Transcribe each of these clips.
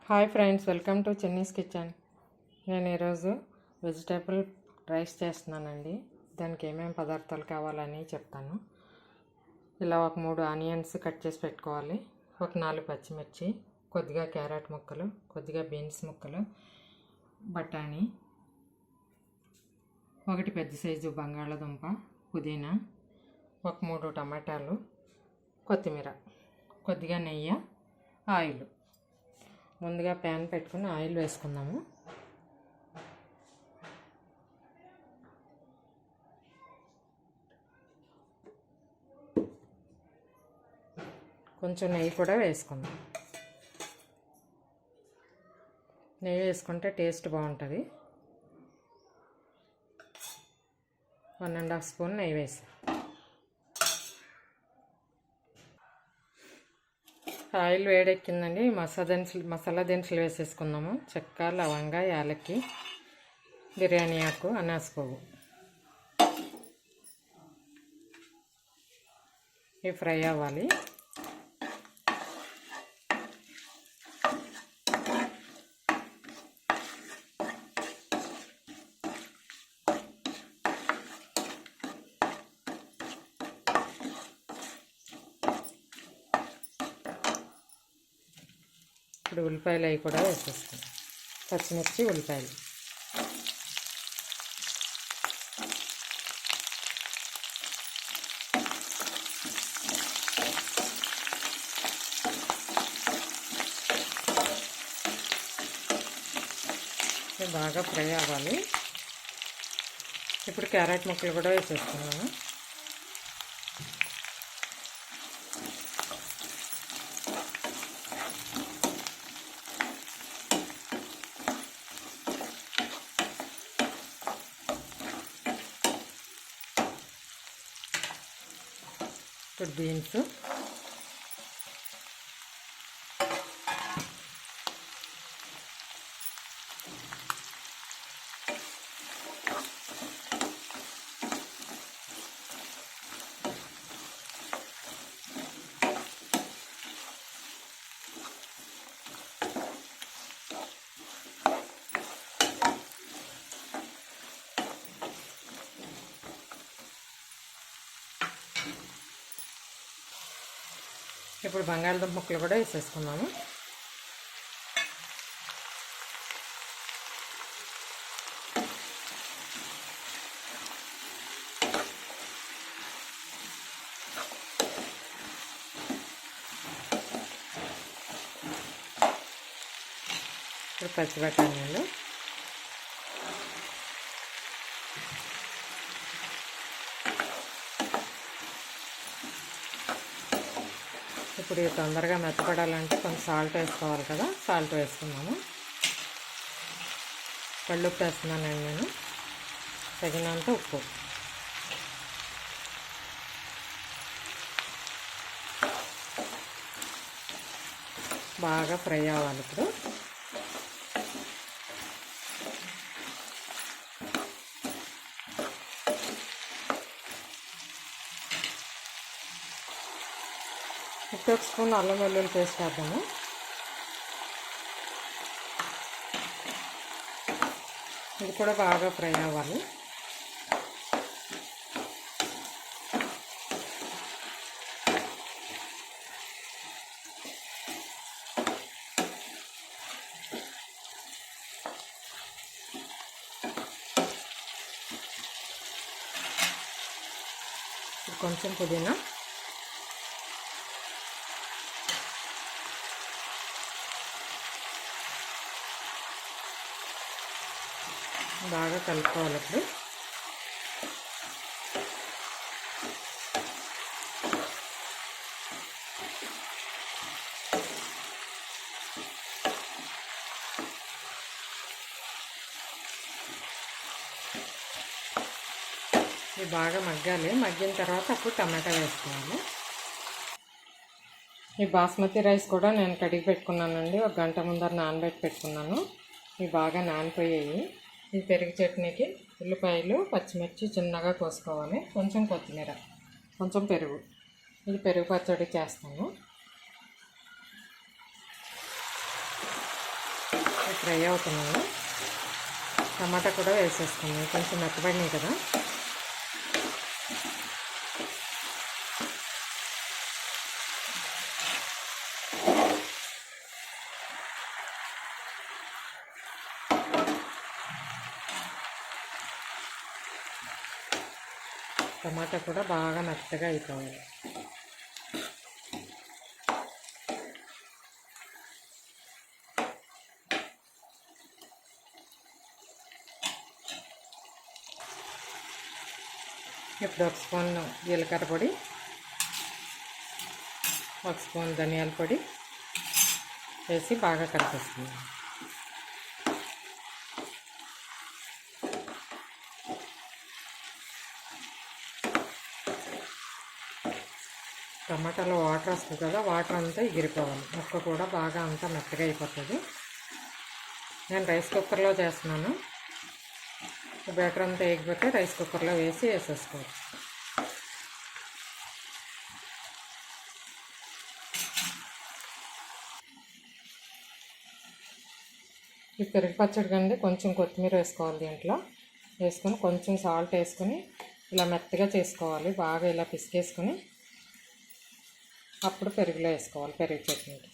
Hi friends, welcome to Chinni's kitchen. నేను ఈరోజు vegetable rice చేస్తున్నానండి. దానికి ఏమేమి పదార్థాలు కావాలని చెప్తాను. ఇలా ఒక 3 ఆనియన్స్ కట్ చేసి పెట్టుకోవాలి, ఒక 4 పచ్చిమిర్చి, కొద్దిగా క్యారెట్ ముక్కలు, కొద్దిగా బీన్స్ ముక్కలు, బఠానీ, ఒకటి పెద్ద సైజు బంగాళదుంప, పుదీనా, ఒక 3 టమాటాలు, కొత్తిమీర, కొద్దిగా నెయ్యి, ఆయిల్. ముందుగా ప్యాన్ పెట్టుకుని ఆయిల్ వేసుకుందాము. కొంచెం నెయ్యి కూడా వేసుకుందాం. నెయ్యి వేసుకుంటే టేస్ట్ బాగుంటుంది. 1.5 స్పూన్ నెయ్యి వేసి ఆయిల్ వేడెక్కిందండి. మసాలా దినుసులు వేసేసుకుందాము. చెక్క, లవంగ, యాలక్కి, బిర్యానీ ఆకు, అనాస పువ్వు. ఇవి ఫ్రై అవ్వాలి. ఇప్పుడు ఉల్లిపాయలు అవి కూడా వేసేస్తాం. పచ్చిమిర్చి, ఉల్లిపాయలు. బాగా ఫ్రై అవ్వాలి. ఇప్పుడు క్యారెట్ ముక్కలు కూడా వేసేస్తున్నాను. ఇప్పుడు బీన్స్, ఇప్పుడు బంగాళదుంప ముక్కలు కూడా వేసేసుకున్నాము. ఇప్పుడు పచ్చి బఠానీలు, ఇప్పుడు తొందరగా మెత్తపడాలంటే కొంచెం సాల్ట్ వేసుకోవాలి కదా, సాల్ట్ వేసుకున్నాము. కళ్ళుప్పు వేస్తున్నానండి నేను, తగినంత ఉప్పు. బాగా ఫ్రై అవ్వాలి. ఇప్పుడు ఒక స్పూన్ అల్లం వెల్లుల్లి పేస్ట్ వేద్దాము. ఇది కూడా బాగా ఫ్రై అవ్వాలి. కొంచెం పుదీనా, బాగా కలుపుకోవాలి. ఇప్పుడు ఇది బాగా మగ్గాలి. మగ్గిన తర్వాత అప్పుడు టమాటా వేసుకోవాలి. ఈ బాస్మతి రైస్ కూడా నేను కడిగి పెట్టుకున్నానండి. 1 గంట ముందర నానబెట్టి పెట్టుకున్నాను. ఇవి బాగా నానిపోయాయి. ఈ పెరుగు చట్నీకి ఉల్లిపాయలు, పచ్చిమిర్చి చిన్నగా కోసుకోవాలి, కొంచెం కొత్తిమీర, కొంచెం పెరుగు. ఇది పెరుగు పచ్చడి చేస్తాను. ఫ్రై అవుతున్నాయి. టమాటా కూడా వేసేసుకుందాం, కొంచెం మెత్తబడినాయి కదా. టమాటా కూడా బాగా మెత్తగా అయిపోవాలి. ఇప్పుడు 1 స్పూన్ జీలకర్ర పొడి, 1 స్పూన్ ధనియాల పొడి వేసి బాగా కలిపేసుకుందాం. టమాటాలో వాటర్ వస్తుంది కదా, వాటర్ అంతా ఎగిరిపోవాలి. ముక్క కూడా బాగా అంతా మెత్తగా అయిపోతుంది. నేను రైస్ కుక్కర్లో చేస్తున్నాను. బ్యాటర్ అంతా ఎగిపోతే రైస్ కుక్కర్లో వేసేసుకోవచ్చు. ఈ పెరుగు పచ్చడి కంటే కొంచెం కొత్తిమీర వేసుకోవాలి. దీంట్లో వేసుకొని కొంచెం సాల్ట్ వేసుకొని ఇలా మెత్తగా చేసుకోవాలి. బాగా ఇలా పిసికేసుకొని అప్పుడు పెరుగులో వేసుకోవాలి. పెరుగు చట్నీకి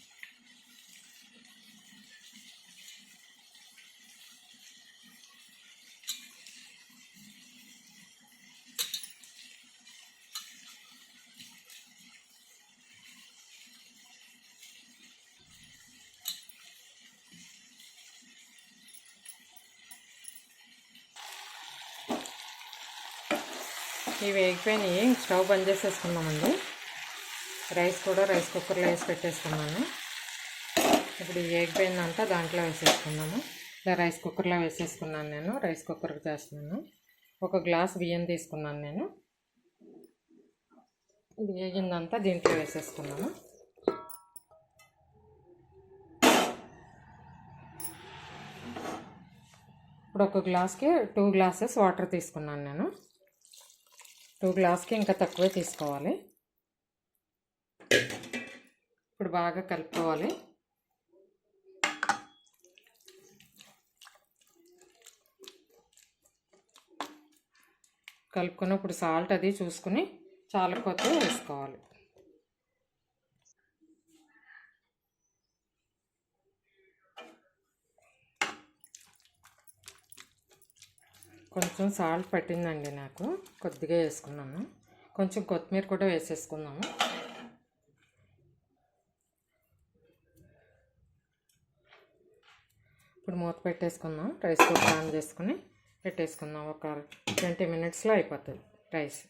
ఇవి వేగిపోయినాయి. స్టవ్ బంద్ చేసేసుకున్నామండి. రైస్ కూడా రైస్ కుక్కర్లో వేసి పెట్టేసుకున్నాను. ఇప్పుడు ఈ వేగిపోయిందంతా దాంట్లో వేసేసుకున్నాము. ఇలా రైస్ కుక్కర్లో వేసేసుకున్నాను. నేను రైస్ కుక్కర్కి చేస్తున్నాను. 1 గ్లాస్ బియ్యం తీసుకున్నాను నేను. ఇది వేగిందంతా దీంట్లో వేసేసుకున్నాను. ఇప్పుడు 1 గ్లాస్కి 2 గ్లాసెస్ వాటర్ తీసుకున్నాను నేను. 2 గ్లాస్కి ఇంకా తక్కువే తీసుకోవాలి. ఇప్పుడు బాగా కలుపుకోవాలి. కలుపుకున్నప్పుడు సాల్ట్ అది చూసుకుని చాలకపోతే వేసుకోవాలి. కొంచెం సాల్ట్ పట్టిందండి నాకు, కొద్దిగా వేసుకున్నాను. కొంచెం కొత్తిమీర కూడా వేసేసుకుందాము. ఇప్పుడు మూత పెట్టేసుకుందాం. రైస్ కుక్కర్ ఆన్ చేసుకుని పెట్టేసుకుందాం. ఒక 20 మినిట్స్లో అయిపోతుంది రైస్.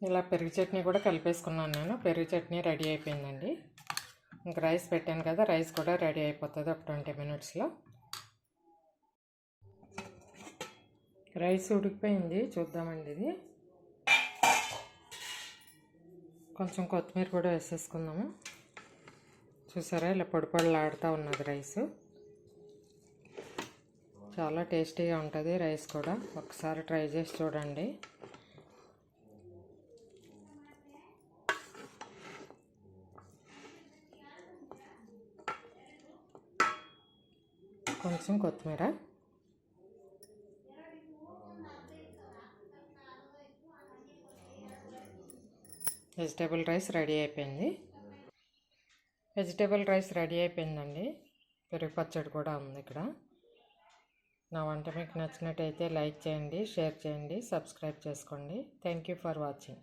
ఇలా పెరుగు చట్నీ కూడా కలిపేసుకున్నాను నేను. పెరుగు చట్నీ రెడీ అయిపోయిందండి. ఇంక రైస్ పెట్టాను కదా, రైస్ కూడా రెడీ అయిపోతుంది ఒక 20 మినిట్స్లో. రైస్ ఉడికిపోయింది, చూద్దామండి. ఇది కొంచెం కొత్తిమీర కూడా వేసేసుకుందాము. చూసారా, ఇలా పొడి పొడిలాడుతూ ఉన్నది రైసు. చాలా టేస్టీగా ఉంటుంది రైస్ కూడా. ఒకసారి ట్రై చేసి చూడండి. కొంచెం కొత్తిమీర. వెజిటేబుల్ రైస్ రెడీ అయిపోయింది. వెజిటేబుల్ రైస్ రెడీ అయిపోయిందండి. పెరుగు పచ్చడి కూడా ఉంది ఇక్కడ. నా వంట మీకు నచ్చినట్టయితే లైక్ చేయండి, షేర్ చేయండి, సబ్స్క్రైబ్ చేసుకోండి. Thank you for watching.